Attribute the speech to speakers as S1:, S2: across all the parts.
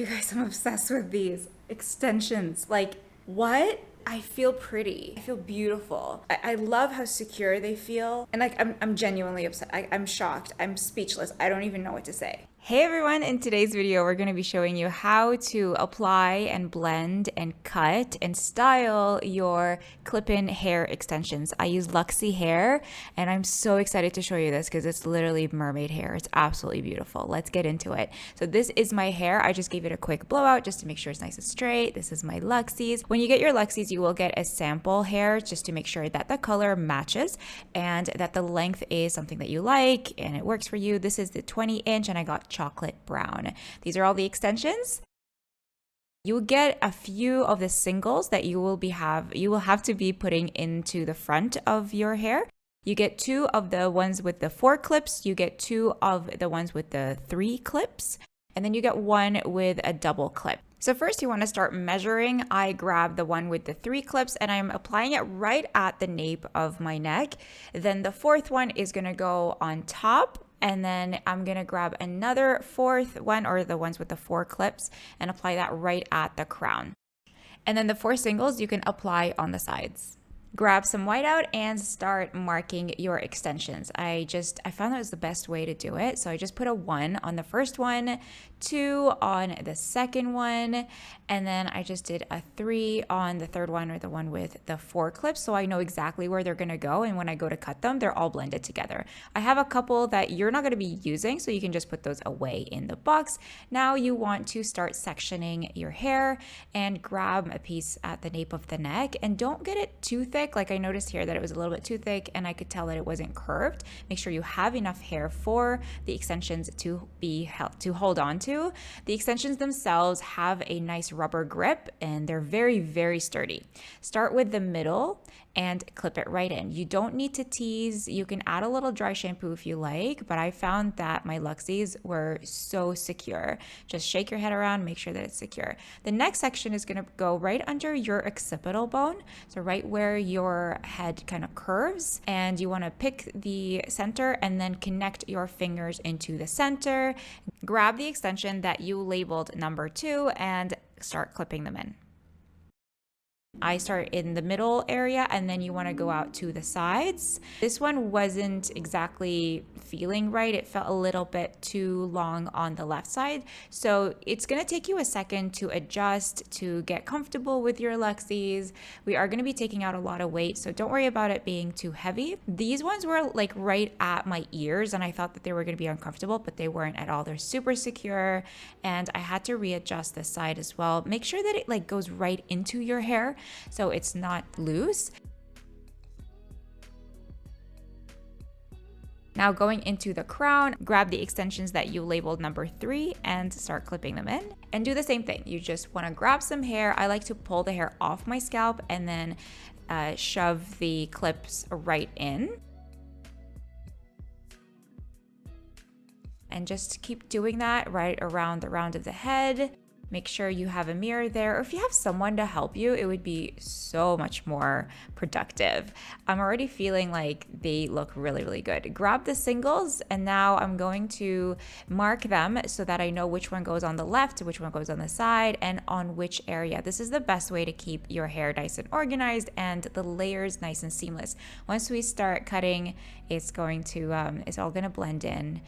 S1: You guys, I'm obsessed with these extensions. Like, what? I feel pretty. I feel beautiful. I love how secure they feel. And like, I'm genuinely upset. I'm shocked. I'm speechless. I don't even know what to say. Hey everyone, in today's video, we're going to be showing you how to apply and blend and cut and style your clip-in hair extensions. I use Luxie hair and I'm so excited to show you this because it's literally mermaid hair. It's absolutely beautiful. Let's get into it. So this is my hair. I just gave it a quick blowout just to make sure it's nice and straight. This is my Luxies. When you get your Luxies, you will get a sample hair just to make sure that the color matches and that the length is something that you like and it works for you. This is the 20-inch and I got chocolate brown. These are all the extensions. You will get a few of the singles that you will have to be putting into the front of your hair. You get 2 of the ones with the 4 clips, you get 2 of the ones with the 3 clips, and then you get 1 with a double clip. So first you want to start measuring. I grab the one with the 3 clips and I'm applying it right at the nape of my neck. Then the 4th one is going to go on top. And then I'm going to grab another 4th one, or the ones with the 4 clips, and apply that right at the crown. And then the 4 singles you can apply on the sides. Grab some whiteout and start marking your extensions. I found that was the best way to do it. So I just put a 1 on the first one, 2 on the second one, and then I just did a 3 on the third one, or the one with the 4 clips, so I know exactly where they're gonna go, and when I go to cut them, they're all blended together. I have a couple that you're not gonna be using, so you can just put those away in the box. Now you want to start sectioning your hair and grab a piece at the nape of the neck, and don't get it too thick. Like I noticed here that it was a little bit too thick and I could tell that it wasn't curved. Make sure you have enough hair for the extensions to hold on to. The extensions themselves have a nice rubber grip and they're very, very sturdy. Start with the middle and clip it right in. You don't need to tease. You can add a little dry shampoo if you like, but I found that my Luxies were so secure. Just shake your head around, make sure that it's secure. The next section is going to go right under your occipital bone, so right where your head kind of curves, and you want to pick the center and then connect your fingers into the center. Grab the extension that you labeled number 2 and start clipping them in. I start in the middle area and then you want to go out to the sides. This one wasn't exactly feeling right. It felt a little bit too long on the left side. So it's going to take you a second to adjust, to get comfortable with your Luxies. We are going to be taking out a lot of weight, so don't worry about it being too heavy. These ones were like right at my ears and I thought that they were going to be uncomfortable, but they weren't at all. They're super secure and I had to readjust this side as well. Make sure that it like goes right into your hair, so it's not loose. Now going into the crown, grab the extensions that you labeled number 3 and start clipping them in. And do the same thing. You just want to grab some hair. I like to pull the hair off my scalp and then shove the clips right in. And just keep doing that right around the round of the head. Make sure you have a mirror there, or if you have someone to help you, it would be so much more productive. I'm already feeling like they look really, really good. Grab the singles, and now I'm going to mark them so that I know which one goes on the left, which one goes on the side, and on which area. This is the best way to keep your hair nice and organized and the layers nice and seamless. Once we start cutting, it's all gonna blend in.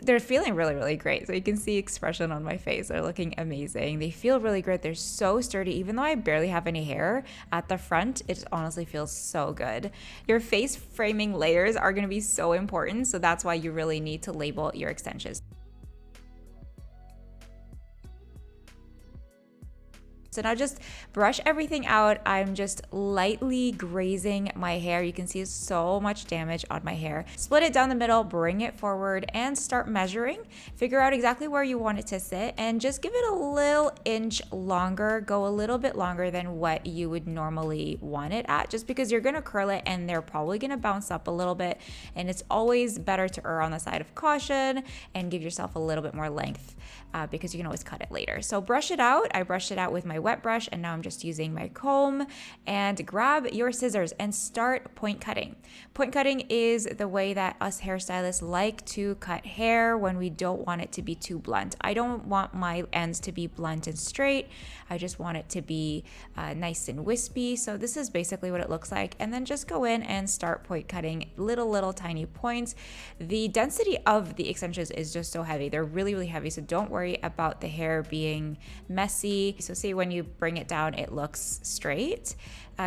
S1: They're feeling really, really great. So you can see expression on my face. They're looking amazing. They feel really good. They're so sturdy. Even though I barely have any hair at the front, it honestly feels so good. Your face framing layers are going to be so important. So that's why you really need to label your extensions. So now just brush everything out. I'm just lightly grazing my hair. You can see so much damage on my hair. Split it down the middle, bring it forward, and start measuring. Figure out exactly where you want it to sit and just give it a little inch longer. Go a little bit longer than what you would normally want it at, just because you're gonna curl it and they're probably gonna bounce up a little bit. And it's always better to err on the side of caution and give yourself a little bit more length because you can always cut it later. So brush it out. I brushed it out with my wet brush, and now I'm just using my comb. And grab your scissors and start point cutting. Point cutting is the way that us hairstylists like to cut hair when we don't want it to be too blunt. I don't want my ends to be blunt and straight. I just want it to be nice and wispy. So this is basically what it looks like. And then just go in and start point cutting little tiny points. The density of the extensions is just so heavy. They're really heavy. So don't worry about the hair being messy. So see, when you bring it down, it looks straight.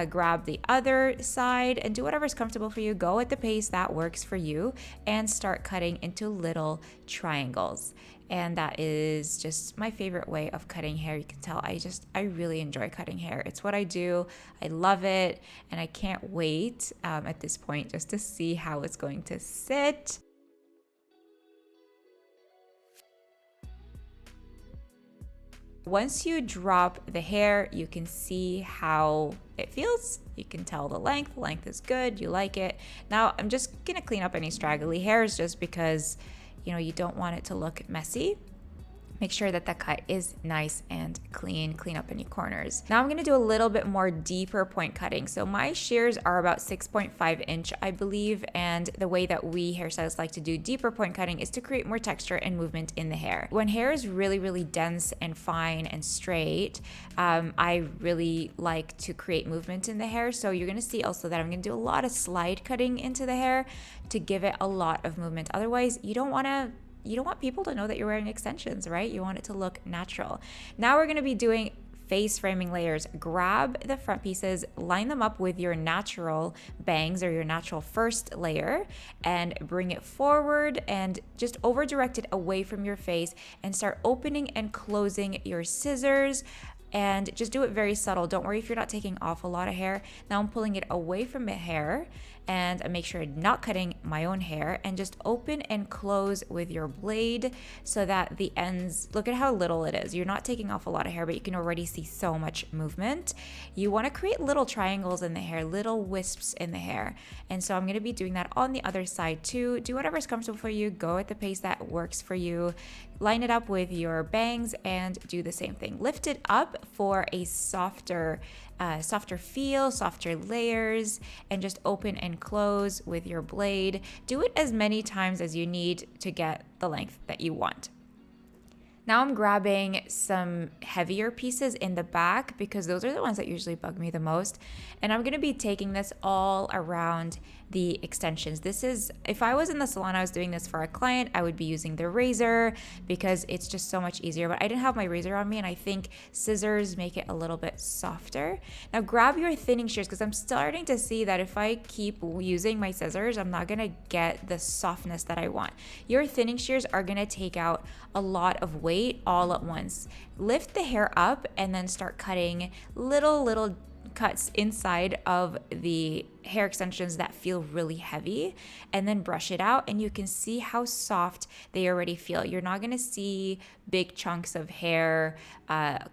S1: Grab the other side and do whatever's comfortable for you. Go at the pace that works for you and start cutting into little triangles. And that is just my favorite way of cutting hair. You can tell I really enjoy cutting hair. It's what I do. I love it. And I can't wait at this point just to see how it's going to sit. Once you drop the hair, you can see how it feels. You can tell the length. The length is good. You like it. Now, I'm just going to clean up any straggly hairs just because, you don't want it to look messy. Make sure that the cut is nice and clean. Clean up any corners. Now I'm going to do a little bit more deeper point cutting. So my shears are about 6.5 inch, I believe. And the way that we hairstylists like to do deeper point cutting is to create more texture and movement in the hair. When hair is really dense and fine and straight, I really like to create movement in the hair. So you're going to see also that I'm going to do a lot of slide cutting into the hair to give it a lot of movement. Otherwise, you don't want people to know that you're wearing extensions, right? You want it to look natural. Now we're going to be doing face framing layers. Grab the front pieces, line them up with your natural bangs or your natural first layer, and bring it forward and just over direct it away from your face and start opening and closing your scissors. And just do it very subtle. Don't worry if you're not taking off a lot of hair. Now I'm pulling it away from the hair and I make sure I'm not cutting my own hair, and just open and close with your blade so that the ends, look at how little it is. You're not taking off a lot of hair, but you can already see so much movement. You want to create little triangles in the hair, little wisps in the hair. And so I'm going to be doing that on the other side too. Do whatever's comfortable for you. Go at the pace that works for you. Line it up with your bangs and do the same thing. Lift it up for a softer feel, softer layers, and just open and close with your blade. Do it as many times as you need to get the length that you want. Now I'm grabbing some heavier pieces in the back because those are the ones that usually bug me the most. And I'm going to be taking this all around the extensions. This is, if I was in the salon, I was doing this for a client, I would be using the razor because it's just so much easier. But I didn't have my razor on me, and I think scissors make it a little bit softer. Now grab your thinning shears because I'm starting to see that if I keep using my scissors, I'm not going to get the softness that I want. Your thinning shears are going to take out a lot of weight all at once. Lift the hair up and then start cutting little cuts inside of the hair extensions that feel really heavy, and then brush it out, and you can see how soft they already feel. You're not going to see big chunks of hair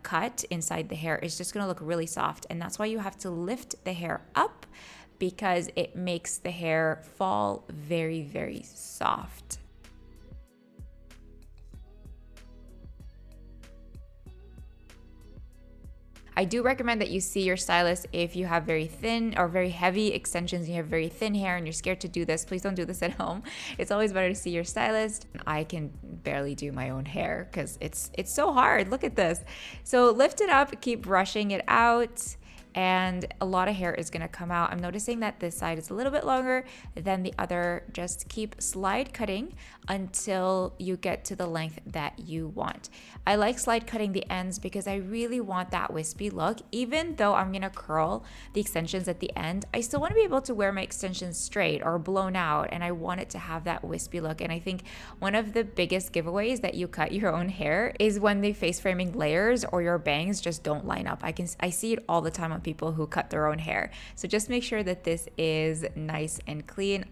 S1: cut inside the hair. It's just going to look really soft, and that's why you have to lift the hair up, because it makes the hair fall very soft. I do recommend that you see your stylist if you have very thin or very heavy extensions, you have very thin hair and you're scared to do this. Please don't do this at home. It's always better to see your stylist. I can barely do my own hair because it's so hard. Look at this. So lift it up, keep brushing it out, and a lot of hair is going to come out. I'm noticing that this side is a little bit longer than the other. Just keep slide cutting until you get to the length that you want. I like slide cutting the ends because I really want that wispy look. Even though I'm going to curl the extensions at the end, I still want to be able to wear my extensions straight or blown out, and I want it to have that wispy look. And I think one of the biggest giveaways that you cut your own hair is when the face framing layers or your bangs just don't line up. I see it all the time on people who cut their own hair. So just make sure that this is nice and clean.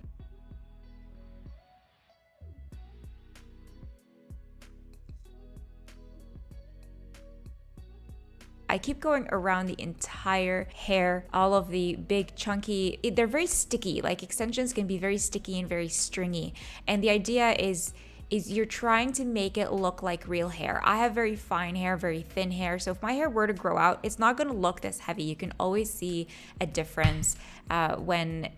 S1: I keep going around the entire hair, all of the big chunky, they're very sticky. Like extensions can be very sticky and very stringy. And the idea is is you're trying to make it look like real hair. I have very fine hair, very thin hair. So if my hair were to grow out, it's not going to look this heavy. You can always see a difference when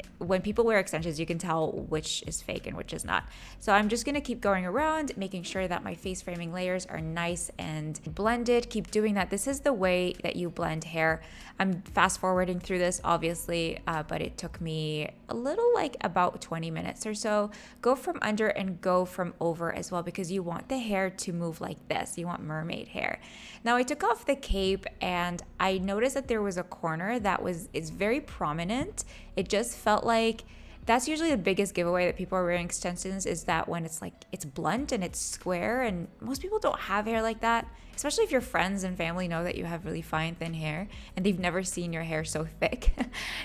S1: people wear extensions. You can tell which is fake and which is not. So I'm just going to keep going around, making sure that my face framing layers are nice and blended. Keep doing that. This is the way that you blend hair. I'm fast forwarding through this, obviously, but it took me a little, like about 20 minutes or so. Go from under and go from over as well, because you want the hair to move like this. You want mermaid hair. Now I took off the cape and I noticed that there was a corner that is very prominent. It just felt like that's usually the biggest giveaway that people are wearing extensions, is that when it's like it's blunt and it's square, and most people don't have hair like that, especially if your friends and family know that you have really fine thin hair and they've never seen your hair so thick.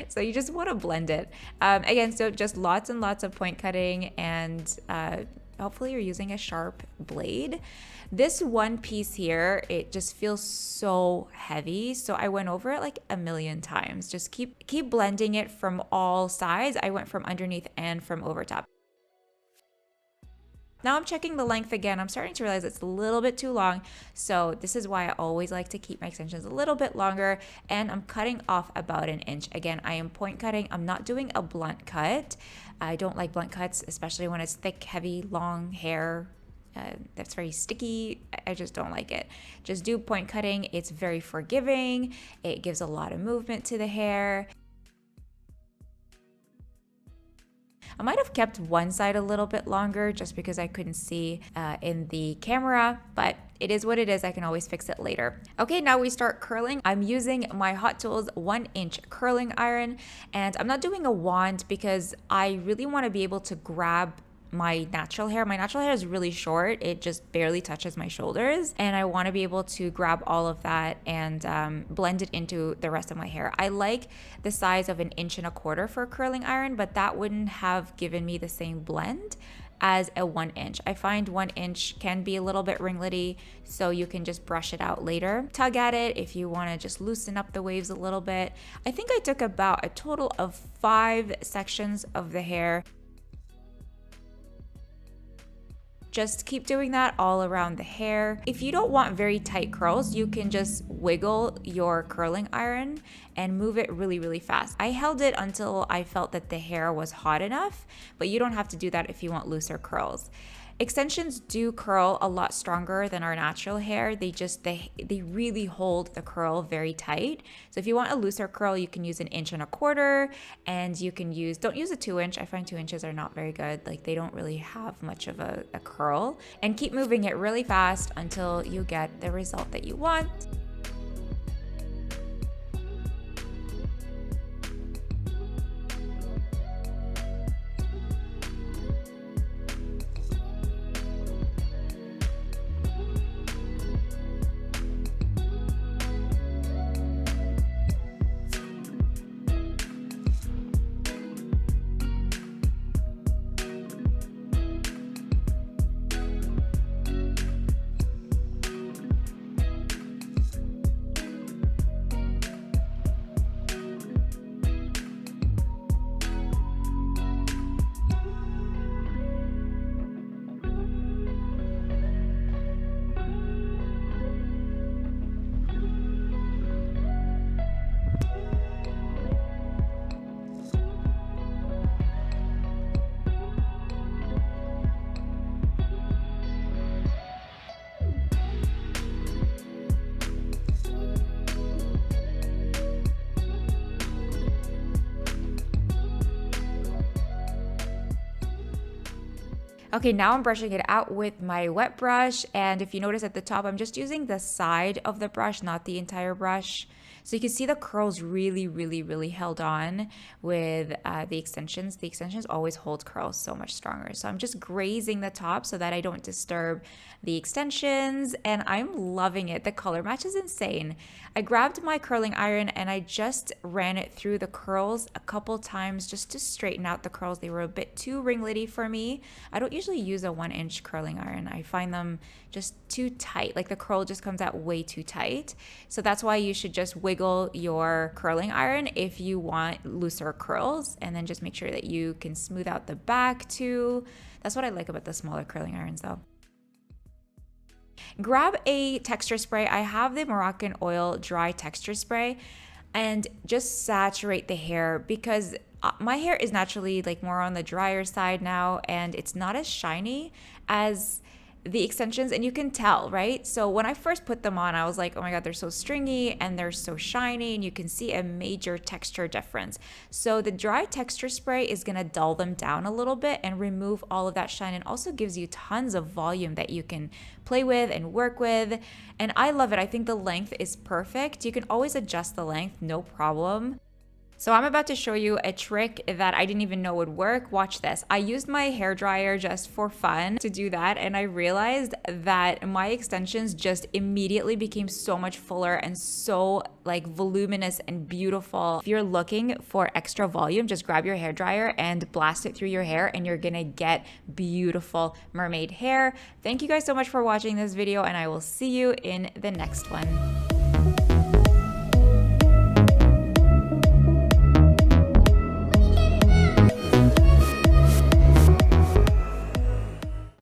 S1: So you just want to blend it. Again, so just lots and lots of point cutting, and hopefully you're using a sharp blade. This one piece here, it just feels so heavy. So I went over it like a million times. Just keep blending it from all sides. I went from underneath and from over top. Now I'm checking the length again. I'm starting to realize it's a little bit too long. So this is why I always like to keep my extensions a little bit longer, and I'm cutting off about 1 inch. Again, I am point cutting. I'm not doing a blunt cut. I don't like blunt cuts, especially when it's thick, heavy, long hair. That's very sticky. I just don't like it. Just do point cutting. It's very forgiving. It gives a lot of movement to the hair. I might have kept one side a little bit longer just because I couldn't see in the camera, but it is what it is. I can always fix it later. Okay, now we start curling. I'm using my Hot Tools 1-inch curling iron, and I'm not doing a wand because I really want to be able to grab my natural hair. My natural hair is really short. It just barely touches my shoulders, and I want to be able to grab all of that and blend it into the rest of my hair. I like the size of 1.25 inches for a curling iron, but that wouldn't have given me the same blend as a 1 inch. I find 1 inch can be a little bit ringlety, so you can just brush it out later. Tug at it if you want to just loosen up the waves a little bit. I think I took about a total of 5 sections of the hair. Just keep doing that all around the hair. If you don't want very tight curls, you can just wiggle your curling iron and move it really, really fast. I held it until I felt that the hair was hot enough, but you don't have to do that if you want looser curls. Extensions do curl a lot stronger than our natural hair. They really hold the curl very tight. So if you want a looser curl, you can use 1.25 inches, and you can don't use a 2 inch. I find 2 inches are not very good. Like, they don't really have much of a curl. And keep moving it really fast until you get the result that you want. Okay, now I'm brushing it out with my wet brush, and if you notice at the top, I'm just using the side of the brush, not the entire brush. So you can see the curls really, really, really held on with the extensions. The extensions always hold curls so much stronger. So I'm just grazing the top so that I don't disturb the extensions, and I'm loving it. The color match is insane. I grabbed my curling iron and I just ran it through the curls a couple times just to straighten out the curls. They were a bit too ringlety for me. I don't usually use a 1-inch curling iron. I find them just too tight. Like, the curl just comes out way too tight. So that's why you should just wiggle your curling iron if you want looser curls, and then just make sure that you can smooth out the back too. That's what I like about the smaller curling irons though. Grab a texture spray. I have the Moroccan Oil Dry Texture Spray, and just saturate the hair because my hair is naturally like more on the drier side now, and it's not as shiny as the extensions, and you can tell, right? So when I first put them on, I was like, oh my God, they're so stringy and they're so shiny, and you can see a major texture difference. So the dry texture spray is gonna dull them down a little bit and remove all of that shine, and also gives you tons of volume that you can play with and work with. And I love it. I think the length is perfect. You can always adjust the length, no problem. So I'm about to show you a trick that I didn't even know would work. Watch this. I used my hairdryer just for fun to do that, and I realized that my extensions just immediately became so much fuller and so like voluminous and beautiful. If you're looking for extra volume, just grab your hairdryer and blast it through your hair, and you're gonna get beautiful mermaid hair. Thank you guys so much for watching this video, and I will see you in the next one.